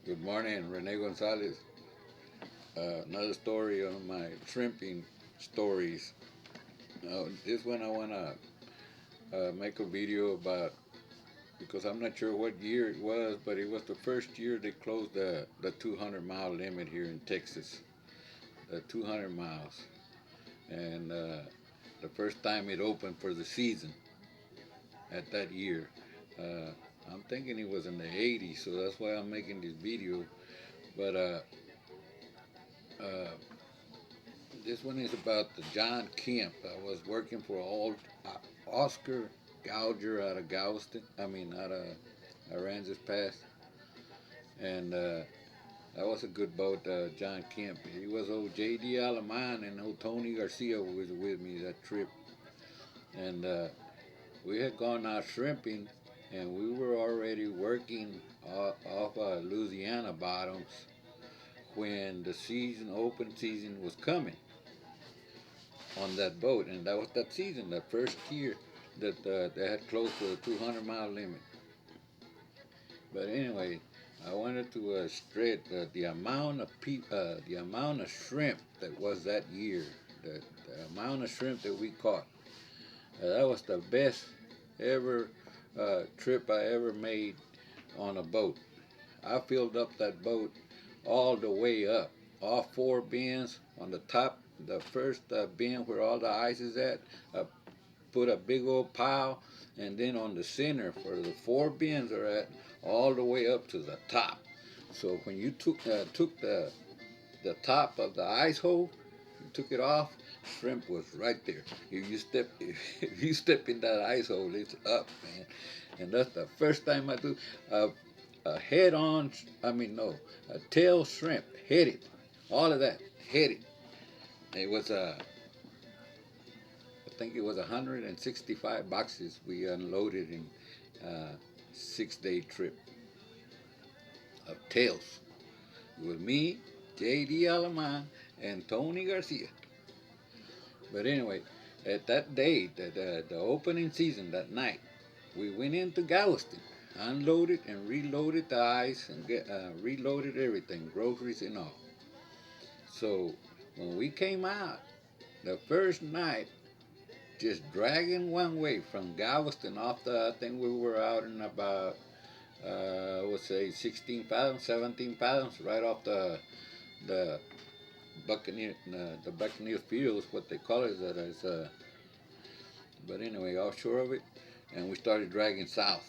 Good morning, Rene Gonzalez. Another story on my shrimping stories. This one I want to make a video about because I'm not sure what year it was, but it was the first year they closed the 200-mile limit here in Texas. The 200 miles. And the first time it opened for the season at that year. Uh, I'm thinking it was in the 80s, so that's why I'm making this video. But uh, this one is about the John Kemp. I was working for Oscar Gouger out of Galveston. Out of Aransas Pass, and that was a good boat. John Kemp. He was old J.D. Alaman and old Tony Garcia was with me that trip, and we had gone out shrimping, and we were already working off Louisiana bottoms when the open season, was coming on that boat, and that was that season, that first year that they had closed to the 200-mile limit. But anyway, I wanted to stress the the amount of shrimp that was that year, the amount of shrimp that we caught. That was the best ever trip I ever made on a boat. I filled up that boat all the way up, all four bins on the top. The first bin where all the ice is at, uh, put a big old pile, and then on the center where the four bins are at, all the way up to the top. So when you took the top of the ice hole, you took it off, shrimp was right there. If you step in that ice hole, it's up, man. And that's the first time I do a, a head on. No, a tail shrimp, headed, all of that, headed. It was I think it was 165 boxes we unloaded in a 6-day trip of tails. It was me, J.D. Alaman, and Tony Garcia. But anyway, at that day, the opening season, that night, we went into Galveston, unloaded and reloaded the ice and reloaded everything, groceries and all. So when we came out, the first night, just dragging one way from Galveston off I think we were out in about, I would say 16 fathoms, 17 fathoms, right off the Buccaneer Fields, what they call it, that is, but anyway, offshore of it, and we started dragging south.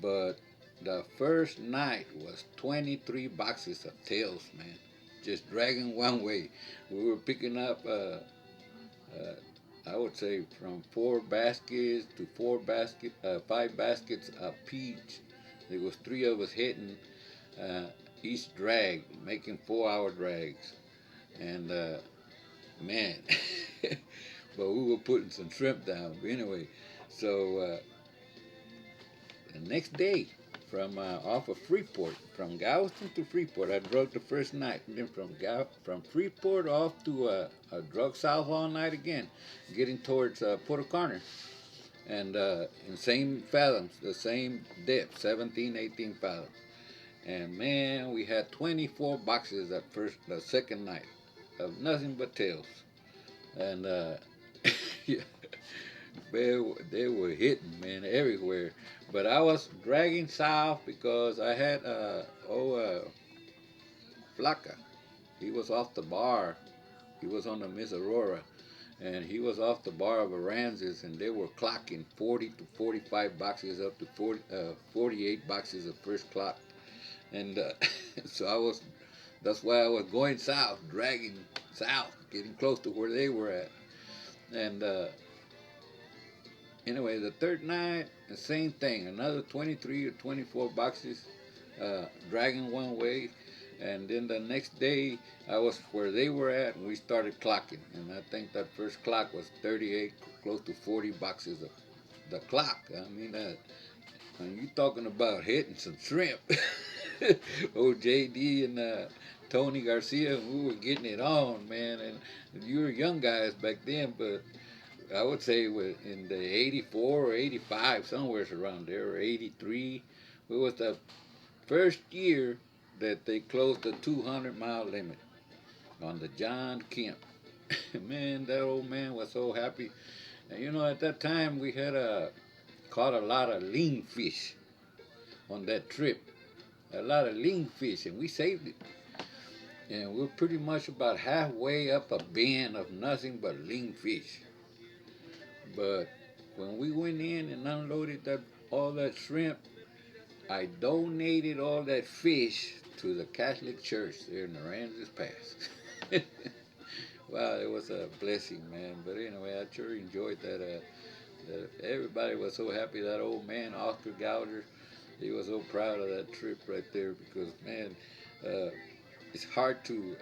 But the first night was 23 boxes of tails, man, just dragging one way. We were picking up I would say from 4 baskets to 5 baskets of peach. There was three of us hitting uh, each drag, making 4-hour drags, and man, but we were putting some shrimp down. But anyway, so the next day, from off of Freeport, from Galveston to Freeport, I drove the first night, and then from Freeport off to I drove south all night again, getting towards Porter and in same fathoms, the same depth, 17, 18 fathoms. And man, we had 24 boxes the second night of nothing but tails, and yeah, they were hitting, man, everywhere. But I was dragging south because I had Flaca. He was off the bar. He was on the Miss Aurora, and he was off the bar of Aransas, and they were clocking 40 to 45 boxes up to 48 boxes of first clock. And so that's why I was going south, dragging south, getting close to where they were at. And anyway, the third night, the same thing, another 23 or 24 boxes, dragging one way. And then the next day, I was where they were at, and we started clocking. And I think that first clock was 38, close to 40 boxes of the clock. And you talking about hitting some shrimp. Old JD and Tony Garcia, we were getting it on, man. And you were young guys back then, but I would say in the 84 or 85, somewhere around there, or 83. We was First year that they closed the 200-mile limit on the John Kemp. Man, that old man was so happy. And you know, at that time we had caught a lot of lean fish on that trip. A lot of lean fish, and we saved it. And we're pretty much about halfway up a bin of nothing but lean fish. But when we went in and unloaded all that shrimp, I donated all that fish to the Catholic Church there in Aransas Pass. Wow, it was a blessing, man. But anyway, I sure enjoyed that. Everybody was so happy. That old man, Oscar Gouger, he was so proud of that trip right there because, man, uh, it's hard to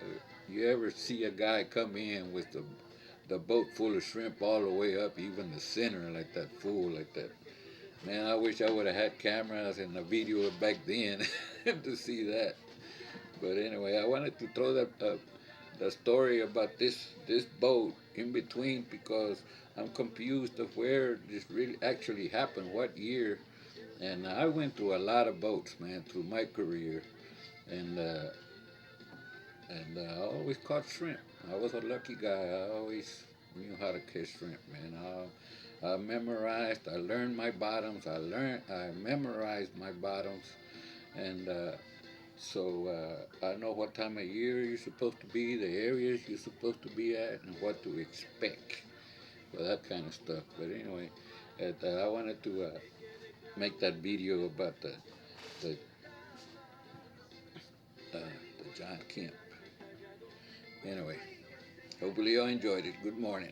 you ever see a guy come in with the boat full of shrimp all the way up, even the center, like that fool, like that. Man, I wish I would have had cameras and a video back then to see that. But anyway, I wanted to throw the story about this boat in between because I'm confused of where this really actually happened, what year. And I went through a lot of boats, man, through my career, and I always caught shrimp. I was a lucky guy. I always knew how to catch shrimp, man. I memorized. I learned my bottoms. I memorized my bottoms, and I know what time of year you're supposed to be, the areas you're supposed to be at, and what to expect for that kind of stuff. But anyway, I wanted to make that video about the, the John Kemp. Anyway, hopefully you enjoyed it. Good morning.